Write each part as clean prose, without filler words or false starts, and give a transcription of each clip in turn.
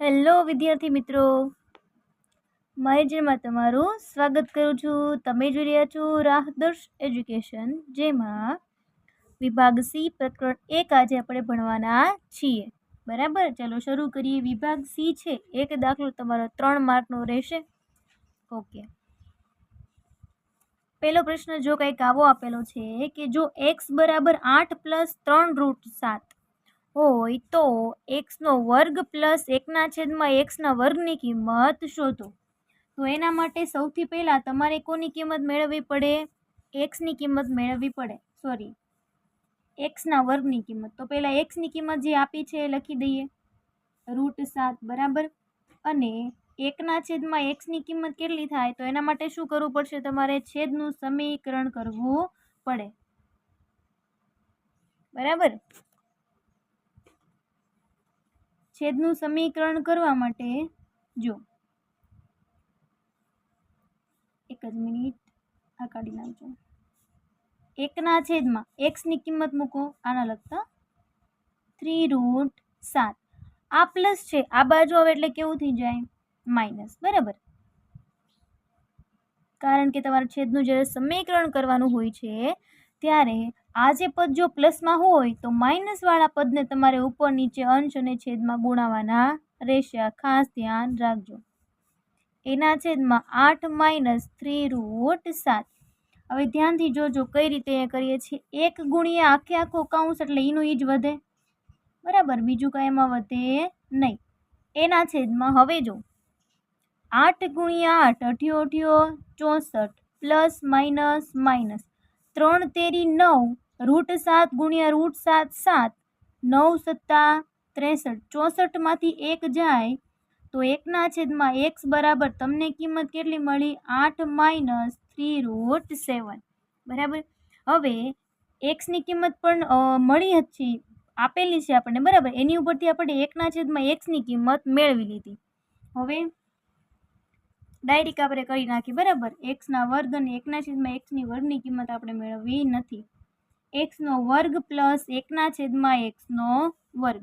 Hello વિદ્યાર્થી મિત્રો, મારી ચેનલમાં તમારું સ્વાગત કરું છું. તમે જોઈ રહ્યા છો રાહદર્શ એજ્યુકેશન, જેમાં વિભાગ સી પ્રકરણ 1 આજે આપણે ભણવાના છીએ. બરાબર, ચાલો શરૂ કરીએ. વિભાગ સી છે, એક દાખલો તમારો 3 માર્કનો રહેશે. ઓકે, પહેલો પ્રશ્ન જો કંઈક આવો આપેલો છે કે જો x બરાબર 8 + 3√7 હોય તો x નો વર્ગ પ્લસ 1/x² ની કિંમત શોધો. તો એના માટે સૌથી પહેલા તમારે કોની કિંમત મેળવવી પડે? x ની કિંમત મેળવવી પડે. સોરી, x² ની કિંમત. તો પહેલા x ની કિંમત જે આપી છે એ લખી દઈએ, √7. બરાબર, અને 1/x ની કિંમત કેટલી થાય? તો એના માટે શું કરવું પડશે? તમારે છેદનું સમીકરણ કરવું પડે. બરાબર, છેદનું સમીકરણ કરવા માટે જો એક જ મિનિટ, આ કાઢી નાખજો. 1/, x ની કિંમત મૂકો, આના લગતા 3√7. આ પ્લસ છે, આ બાજુ આવે એટલે કેવું થઈ જાય? માઇનસ. બરાબર, કારણ કે તમારે છેદનું જ્યારે સમીકરણ કરવાનું હોય છે ત્યારે આ જે પદ જો પ્લસમાં હોય તો માઇનસ વાળા પદને તમારે ઉપર નીચે અંશ અને છેદમાં ગુણાવવાના રહેશે. આ ખાસ ધ્યાન રાખજો. એના છેદમાં 8 - 3√7. હવે ધ્યાનથી જોજો કઈ રીતે કરીએ છીએ. 1 ગુણ્યા આખો કૌંસ એટલે એનું ઈ જ વધે. બરાબર, બીજું કાંઈ એમાં વધે નહીં. એના છેદમાં હવે જો 8 ગુણ્યા 8 = 64 + માઇનસ 3 તેરી 9 √7 ગુણ્યા √7 7 9 સત્તા 63. 64 માંથી 1 જાય તો 1/x બરાબર તમને કિંમત કેટલી મળી? 8 - 3√7. બરાબર, હવે x ની કિંમત પણ મળી જ છે, આપેલી છે આપણને. બરાબર, એની ઉપરથી આપણે 1/x ની કિંમત મેળવી લીધી. હવે ડાયરેક્ટ આપણે કરી નાખી. બરાબર, x² અને 1/x² ની કિંમત આપણે મેળવવી નથી. x² plus 1/x².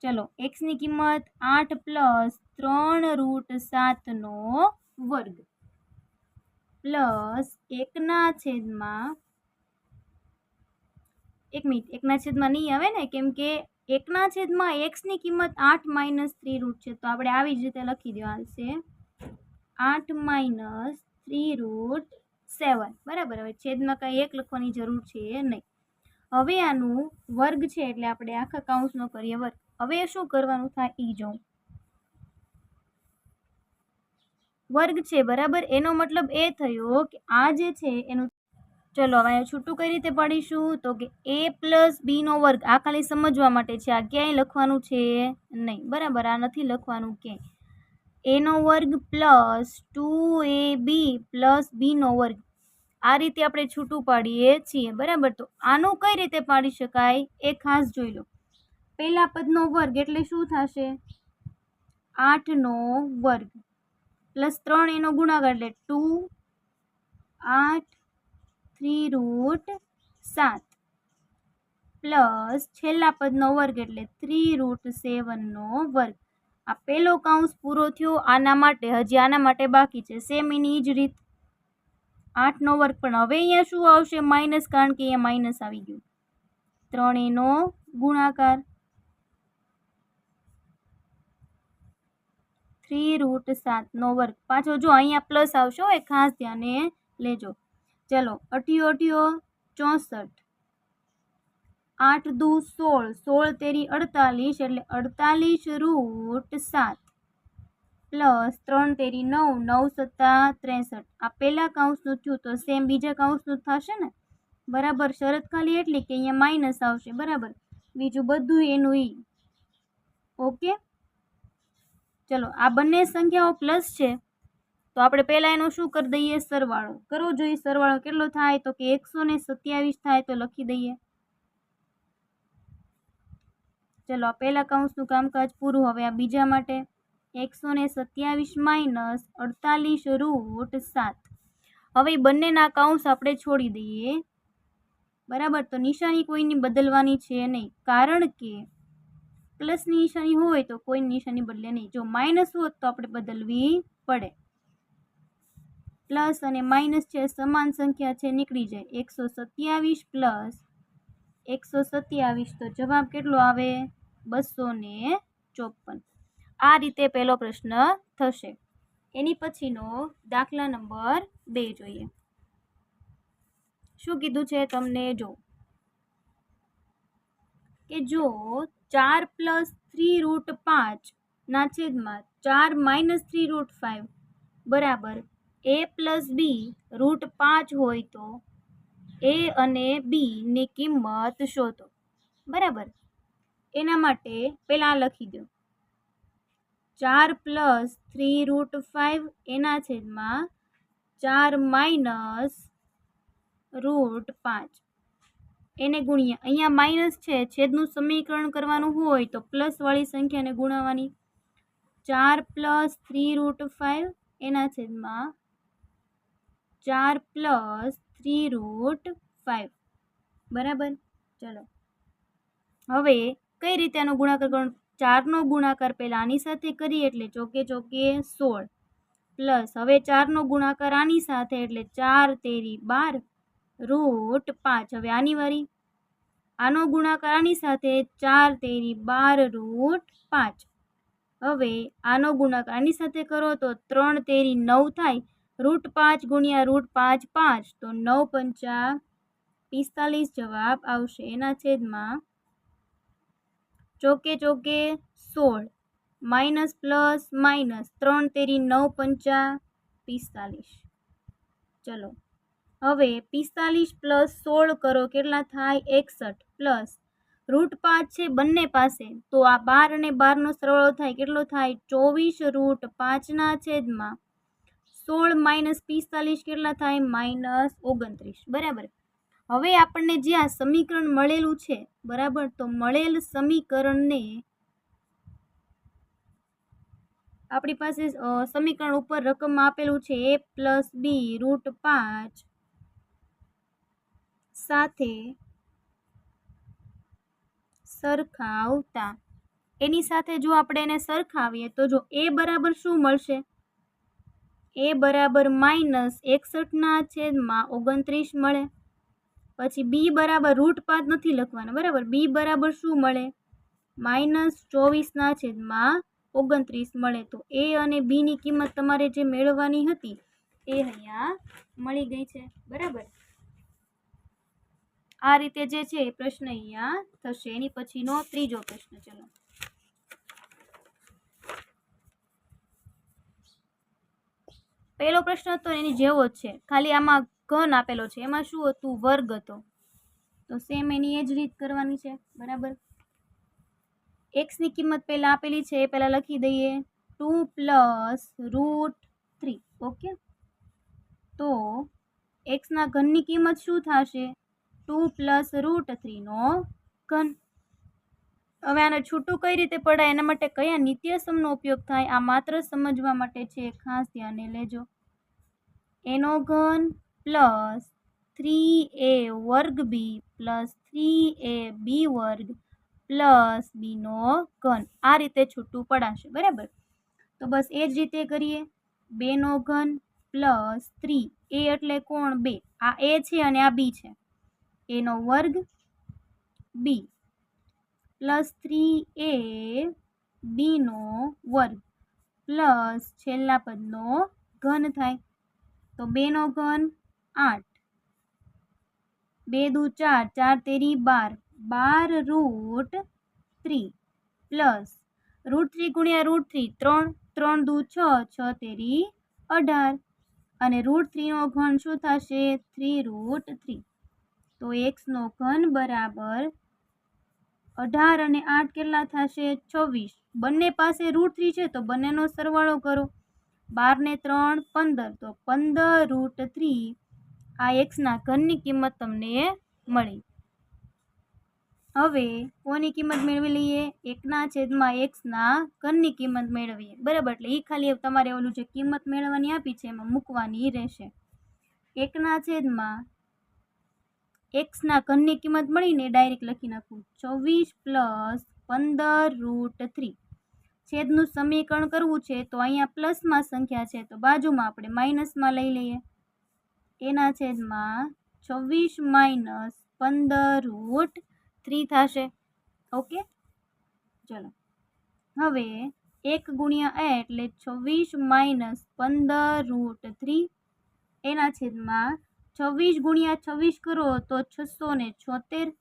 ચલો, x ની કિંમત 8 + 3√7² પ્લસ 1/1/માં નહીં આવે ને, કેમ કે 1/x ની કિંમત 8 - 3√. છે, તો આપણે આવી જ રીતે લખી દેવાશે, 8 - 3√7. બરાબર, હવે છેદમાં કાંઈ 1 લખવાની જરૂર છે નહીં. હવે આનું વર્ગ છે એટલે આપણે આખા કૌંસનો કરીએ વર્ગ. હવે શું કરવાનું થાય ઈ જોઉં. વર્ગ છે, બરાબર, એનો મતલબ એ થયો કે આ જે છે એનું, ચલો હવે છૂટું કઈ રીતે પાડીશું? તો કે a + b². આ ખાલી સમજવા માટે છે, આ ક્યાંય લખવાનું છે નહીં. બરાબર, આ નથી લખવાનું ક્યાંય. a² plus 2ab plus b². આ રીતે આપણે છૂટું પાડીએ છીએ. બરાબર, તો આનું કઈ રીતે પાડી શકાય એ ખાસ જોઈ લો. પહેલા પદનો વર્ગ એટલે શું થશે? 8² પ્લસ 3 એનો ગુણાકાર એટલે 2 8 3√7 પ્લસ છેલ્લા પદનો વર્ગ એટલે 3√7². આ પહેલો કૌંસ પૂરો થયો. આના માટે હજી આના માટે બાકી છે. સેમ એની જ રીત 8² પણ હવે અહીંયા શું આવશે? માઇનસ, કારણ કે અહીંયા માઇનસ આવી ગયું. 3 એનો ગુણાકાર 3√7². પાછો જો અહીંયા પ્લસ આવશે, એ ખાસ ધ્યાને લેજો. ચલો, 8 × 8 = 64. 8 દુ 16, 16 તેરી 48 એટલે 48√7 પ્લસ 3 તેરી 9, 9 સત્તા 63. આ પહેલા કૌંસનું થયું તો સેમ બીજા કૌંસનું થશે ને. બરાબર, શરત ખાલી એટલી કે અહીંયા માઇનસ આવશે. બરાબર, બીજું બધું એનું ઈ. ઓકે, ચલો, આ બંને સંખ્યાઓ પ્લસ છે તો આપણે પહેલા એનો શું કરી દઈએ? સરવાળો કરવો જોઈએ. સરવાળો કેટલો થાય? તો કે 127 થાય. તો લખી દઈએ. ચલો, આ પહેલા કૌંસનું કામકાજ પૂરું. હવે આ બીજા માટે 127 - 48√7. હવે બંનેના કૌંસ આપણે છોડી દઈએ. બરાબર, તો નિશાની કોઈની બદલવાની છે નહીં, કારણ કે પ્લસની નિશાની હોય તો કોઈ નિશાની બદલે નહીં, જો માઇનસ હોત તો આપણે બદલવી પડે. પ્લસ અને માઇનસ છે સમાન સંખ્યા છે, નીકળી જાય. 127 પ્લસ 127, તો જવાબ કેટલો આવે? 254. આ રીતે પહેલો પ્રશ્ન થશે. એની પછીનો દાખલા નંબર 2 જોઈએ. શું કીધું છે તમને? જો કે જો 4 + 3√5 ના છેદમાં 4 - 3√5 બરાબર a + b √5 હોય તો a અને b ની કિંમત શોધો. બરાબર, એના માટે પહેલા લખી દો 4 + 3√5 એના છેદમાં 4 - √5 એને ગુણ્યા, અહીંયા માઇનસ છે, છેદનું સમીકરણ કરવાનું હોય તો પ્લસ વાળી સંખ્યાને ગુણાવવાની. 4 + 3√5 એના છેદમાં 4 + 3√5 બરાબર. ચલો હવે કઈ રીતે આનો ગુણાકાર કરવાનો? 4નો ગુણાકાર પહેલા આની સાથે કરીએ એટલે ચોકે ચોકે 16 પ્લસ હવે 4નો ગુણાકાર આની સાથે એટલે 4 તેરી 12 √5. હવે આની વારી, આનો ગુણાકાર આની સાથે 4 તેરી 12 √5. હવે આનો ગુણાકાર આની સાથે કરો તો 3 તેરી 9 થાય. √5 ગુણ્યા √5 5, તો 9 પંચા 45 જવાબ આવશે. એના છેદમાં ચોકે ચોકે 16 માઇનસ પ્લસ માઇનસ 3 તેરી 9 પંચા 45. ચલો હવે 45 + 16 કરો, કેટલા થાય? 61 પ્લસ √5 છે બંને પાસે, તો આ 12 અને 12નો સરવાળો થાય, કેટલો થાય? 24 √5 ના છેદમાં 16 - 45 કેટલા થાય? -29. બરાબર. હવે આપણને જે આ સમીકરણ મળેલું છે, બરાબર, તો મળેલ સમીકરણને આપણી પાસે સમીકરણ ઉપર રકમ આપેલું છે a + b √5 સાથે સરખાવતા, એની સાથે જો આપણે એને સરખાવીએ તો જો a બરાબર શું મળશે? a બરાબર -61 ના છેદમાં 29 મળે. પછી b બરાબર √5 નથી લખવાના, બરાબર. b બરાબર શું મળે? -24 ના છેદમાં 29 મળે. તો a અને b ની કિંમત તમારે જે મેળવવાની હતી એ અહીંયા મળી ગઈ છે. બરાબર, આ રીતે જે છે એ પ્રશ્ન અહીંયા થશે. એની પછીનો ત્રીજો પ્રશ્ન. ચલો પહેલો પ્રશ્ન હતો એની જેવો જ છે, ખાલી આમાં ઘન આપેલો છે, એમાં શું હતું? વર્ગ હતો. તો સેમ એની એ જ રીત કરવાની છે. બરાબર, x ની કિંમત પહેલા આપેલી છે એ પહેલા લખી દઈએ 2 + √3. ઓકે, તો x ના ઘનની કિંમત શું થશે? 2 + √3 નો ઘન. હવે આને છૂટું કઈ રીતે પડાય, એના માટે કયા નિત્યસમનો ઉપયોગ થાય, આ માત્ર સમજવા માટે છે, ખાસ ધ્યાને લેજો. a નો ઘન plus 3a² b plus 3ab² plus b નો ઘન, આ રીતે છૂટું પડાશે. બરાબર, તો બસ એ જ રીતે કરીએ. 2 નો ઘન પ્લસ 3, a એટલે કોણ? 2, આ a છે અને આ b છે, a નો વર્ગ b પ્લસ 3ab નો વર્ગ પ્લસ છેલ્લા પદનો ઘન થાય. તો 2 નો ઘન 8, 2 દુ 4, 4 તેરી 12, 12 √3 પ્લસ √3 ગુણ્યા √3 3, 3 દુ 6, 6 તેરી 18, અને √3 નો ઘન શું થશે? 3√3. તો x નો ઘન બરાબર 18 અને 8 કેટલા થશે? 26. બંને પાસે √3 છે તો બંનેનો સરવાળો કરો. 12 ને 3 15, તો 15 √3. આ x ના ઘનની કિંમત તમને મળી. હવે કોની કિંમત મેળવી લઈએ? 1/x ના ઘનની કિંમત મેળવીએ. બરાબર, એટલે એ ખાલી તમારે ઓલું જે કિંમત મેળવવાની આપી છે એમાં મૂકવાની રહેશે. 1/x ના ઘનની કિંમત મળીને ડાયરેક્ટ લખી નાખું 26 + 15√3 છેદનું સમીકરણ કરવું છે તો અહીંયા પ્લસમાં સંખ્યા છે તો બાજુમાં આપણે માઇનસમાં લઈ લઈએ એના છેદમાં 26 માઇનસ 15√3 થશે ઓકે ચલો હવે 1 ગુણ્યા એટલે 26 માઇનસ 15√3 એના છેદમાં 26 ગુણ્યા 26 કરો તો 676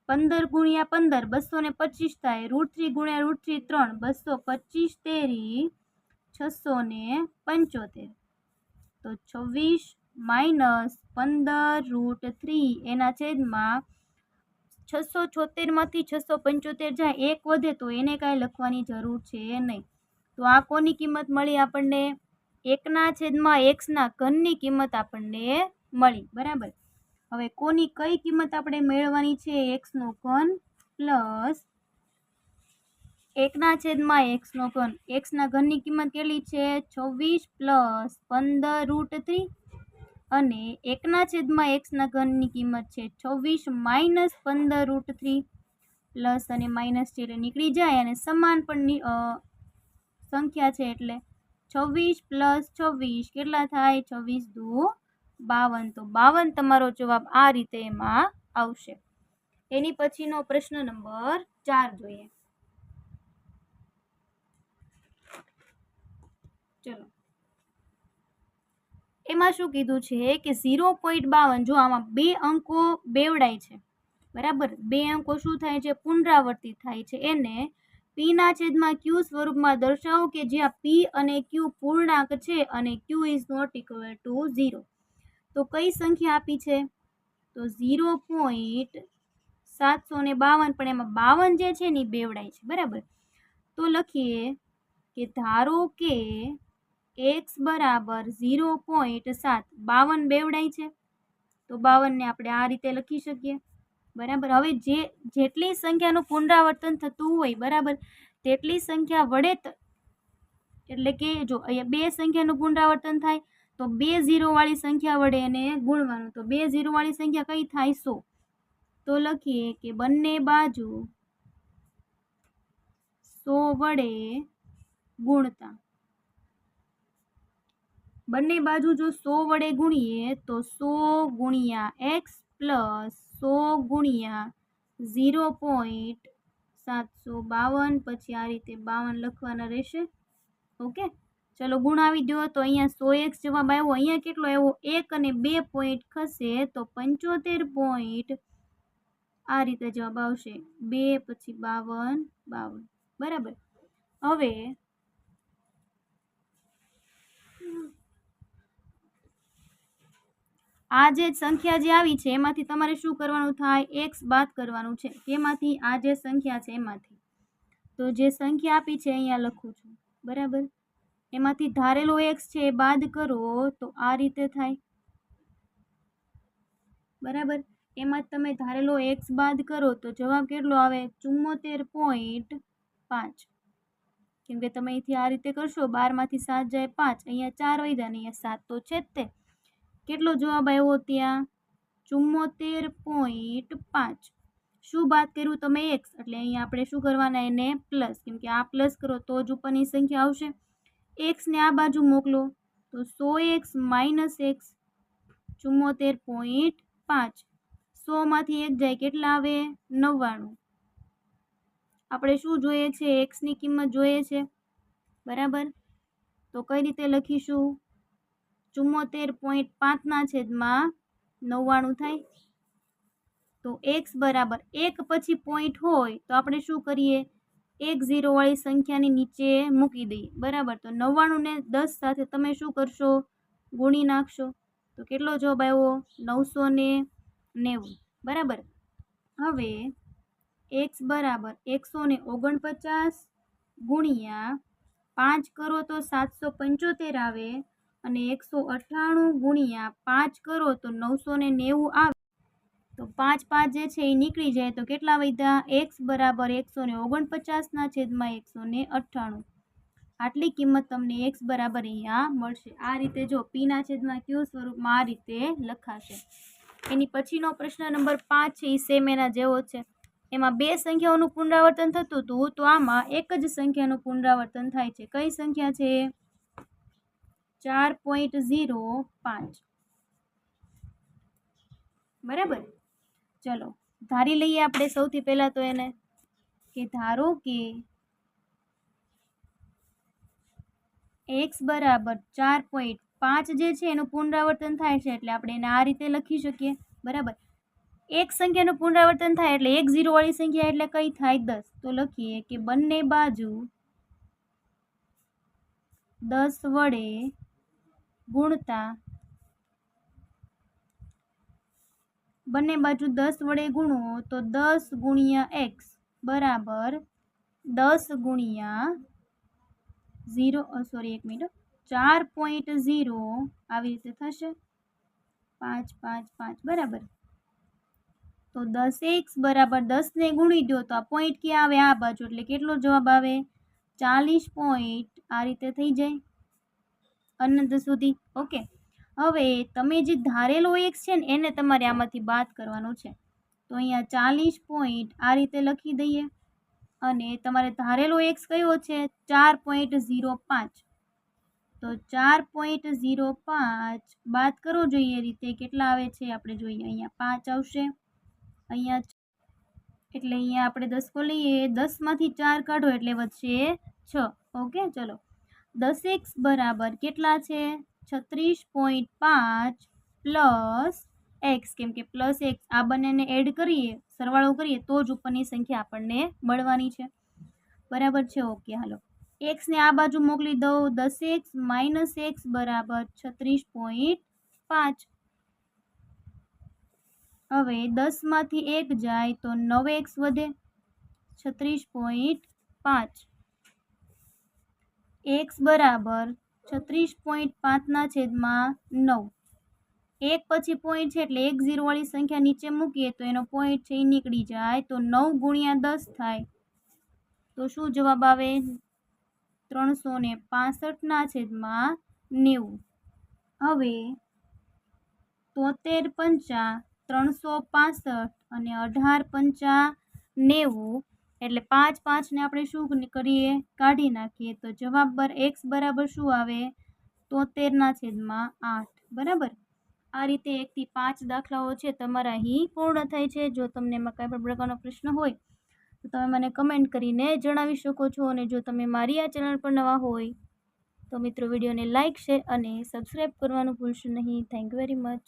15 ગુણ્યા 15 225 થાય √3 ગુણ્યા √3 3 225 તેરી 675 તો 26 માઇનસ 15√3 એના છેદમાં 676 માંથી 675 જાય એક વધે તો એને કાંઈ લખવાની જરૂર છે નહીં તો આ કોની કિંમત મળી આપણને 1ના છેદમાં xના ઘનની કિંમત આપણને મળી બરાબર હવે કોની કઈ કિંમત આપણે મેળવવાની છે xનો ઘન પ્લસ 1ના છેદમાં xનો ઘન xના ઘનની કિંમત કેટલી છે 26 પ્લસ 15√3 અને 1ના છેદમાં xના ઘનની કિંમત છે 26 માઇનસ 15√3 પ્લસ અને માઇનસ છે એટલે નીકળી જાય અને સમાન પણ સંખ્યા છે એટલે 26 પ્લસ 26 કેટલા થાય 26 દુ 52 તો 52 તમારો જવાબ આ રીતે એમાં આવશે એની પછીનો પ્રશ્ન નંબર 4 જોઈએ ચલો એમાં શું કીધું છે કે 0.52 જો આમાં બે અંકો બેવડાય છે બરાબર બે અંકો શું થાય છે પુનરાવર્તિત થાય છે એને p ના છેદમાં q સ્વરૂપમાં દર્શાવો કે જ્યાં p અને q પૂર્ણાંક છે અને q is not equal to 0 તો કઈ સંખ્યા આપી છે તો 0.752 પણ એમાં 52 જે છે ને બેવડાય છે બરાબર તો લખીએ કે ધારો કે x બરાબર 0.7 52 બેવડાય છે તો 52 ને આપણે આ રીતે લખી શકીએ બરાબર હવે જેટલી સંખ્યાનું પુનરાવર્તન થતું હોય બરાબર તેટલી સંખ્યા વડે એટલે કે જો અહીંયા બે સંખ્યાનું પુનરાવર્તન થાય તો 2 0 વાળી સંખ્યા વડે એને ગુણવાનું તો 2 0 વાળી સંખ્યા કઈ થાય 100 તો લખીએ કે બંને બાજુ 100 વડે ગુણતા બંને બાજુ જો 100 વડે ગુણીએ તો 100 ગુણ્યા x પ્લસ 100 ગુણ્યા 0.752 પછી આ રીતે 52 લખવાના રહેશે ઓકે ચલો ગુણાવી દો તો અહીંયા 100x જવાબ આવ્યો અહીંયા કેટલો આવ્યો 1 અને 2 પોઈન્ટ ખસે તો 75 પોઈન્ટ આ રીતે જવાબ આવશે 2 પછી 52 બરાબર હવે આ જે સંખ્યા જે આવી છે એમાંથી તમારે શું કરવાનું થાય x બાદ કરવાનું છે તેમાંથી આ જે સંખ્યા છે એમાંથી તો જે સંખ્યા આપી છે અહીંયા લખું છું બરાબર એમાંથી ધારેલો x છે એ બાદ કરો તો આ રીતે થાય બરાબર એમાં તમે ધારેલો x બાદ કરો તો જવાબ કેટલો આવે 74.5 કેમ કે તમે અહીંથી આ રીતે કરશો 12 માંથી 7 જાય 5 અહીંયા 4 વધ્યા ને અહીંયા 7 તો છે જ તે કેટલો જવાબ આવ્યો ત્યાં 74.5 શું બાદ કર્યું તમે x એટલે અહીંયા આપણે શું કરવાના એને પ્લસ કેમ કે આ પ્લસ કરો તો જ ઉપરની સંખ્યા આવશે x ને આ બાજુ મોકલો તો 100x માઇનસ x 74.5 100 માંથી 1 જાય કેટલા આવે 99 આપણે શું જોઈએ છે x ની કિંમત જોઈએ છે બરાબર તો કઈ રીતે લખીશું 74.5 ના છેદમાં 99 થાય તો x બરાબર 1 પછી પોઈન્ટ હોય તો આપણે શું કરીએ 1 0 વાળી સંખ્યાની નીચે મૂકી દઈએ બરાબર તો 99 ને 10 સાથે તમે શું કરશો ગુણી નાખશો તો કેટલો જવાબ આવ્યો 990 બરાબર હવે x બરાબર 149 ગુણ્યા 5 કરો તો 775 આવે અને 198 ગુણ્યા 5 કરો તો 990 આવે તો 5 5 જે છે એ નીકળી જાય તો કેટલા વધ્યા x બરાબર 149 ના છેદમાં 198 આટલી કિંમત તમને x બરાબર અહીંયા મળશે આ રીતે જો p ના છેદમાં q સ્વરૂપમાં આ રીતે લખાશે એની પછીનો પ્રશ્ન નંબર 5 છે એ સેમ એના જેવો છે એમાં 2 સંખ્યાઓનું પુનરાવર્તન થતું હતું, તો આમાં એક જ સંખ્યાનું પુનરાવર્તન થાય છે. કઈ સંખ્યા છે? 4.05. બરાબર. ચલો ધારી લઈએ આપણે સૌથી પહેલાં તો એને, કે ધારો કે x બરાબર 4.5 જે છે એનું પુનરાવર્તન થાય છે, એટલે આપણે એને આ રીતે લખી શકીએ. બરાબર. એક સંખ્યાનું પુનરાવર્તન થાય એટલે એક 0 વાળી સંખ્યા એટલે કઈ થાય? 10. તો લખીએ કે બંને બાજુ 10 વડે ગુણતા, બંને બાજુ 10 વડે ગુણો તો 10 ગુણ્યા x બરાબર 10 ગુણ્યા 4.0 આવી રીતે થશે. 5 5 5 બરાબર. તો 10x બરાબર 10 ને ગુણી દો તો આ પોઈન્ટ ક્યાં આવે? આ બાજુ. એટલે કેટલો જવાબ આવે? 40 પોઈન્ટ. આ રીતે થઈ જાય અનંત સુધી. ઓકે. હવે તમે જે ધારેલો x છે ને એને તમારે આમાંથી બાદ કરવાનો છે. તો અહીંયા 40 પોઈન્ટ આ રીતે લખી દઈએ. અને તમારે ધારેલો x કયો છે? 4.05. તો 4.05 બાદ કરવો જોઈએ એ રીતે. કેટલા આવે છે આપણે જોઈએ. અહીંયા 5 આવશે, અહીંયા એટલે અહીંયા આપણે 10 લઈએ, 10માંથી 4 કાઢો એટલે વધશે 6. ઓકે. ચલો 10x બરાબર કેટલા છે? 36.5 પ્લસ x, કેમ કે પ્લસ x આ બંનેને એડ કરીએ, સરવાળો કરીએ તો જ ઉપરની સંખ્યા આપણને મળવાની છે. બરાબર છે. ઓકે. હાલો x ને આ બાજુ મોકલી દઉં. 10x માઇનસ x બરાબર 36.5. હવે 10માંથી 1 જાય તો 9x વધે, 36.5. x બરાબર 36.5/9. એક પછી પોઈન્ટ છે એટલે 1 0 વાળી સંખ્યા નીચે મૂકીએ તો એનો પોઈન્ટ છે એ નીકળી જાય. તો 9 ગુણ્યા 10 થાય તો શું જવાબ આવે? 365/90. હવે 73 પંચા 365 અને 18 પંચા 90, એટલે 5 5 ને આપણે શું કરીએ? કાઢી નાખીએ. તો જવાબ x બરાબર શું આવે? 73/8. બરાબર. આ રીતે 1 થી 5 દાખલાઓ છે તમારા અહીં પૂર્ણ થાય છે. જો તમને એમાં કંઈ પણ પ્રકારનો પ્રશ્ન હોય તો તમે મને કમેન્ટ કરીને જણાવી શકો છો. અને જો તમે મારી આ ચેનલ પર નવા હોય તો મિત્રો વિડીયોને લાઇક, શેર અને સબસ્ક્રાઈબ કરવાનું ભૂલશો નહીં. Thank you very much.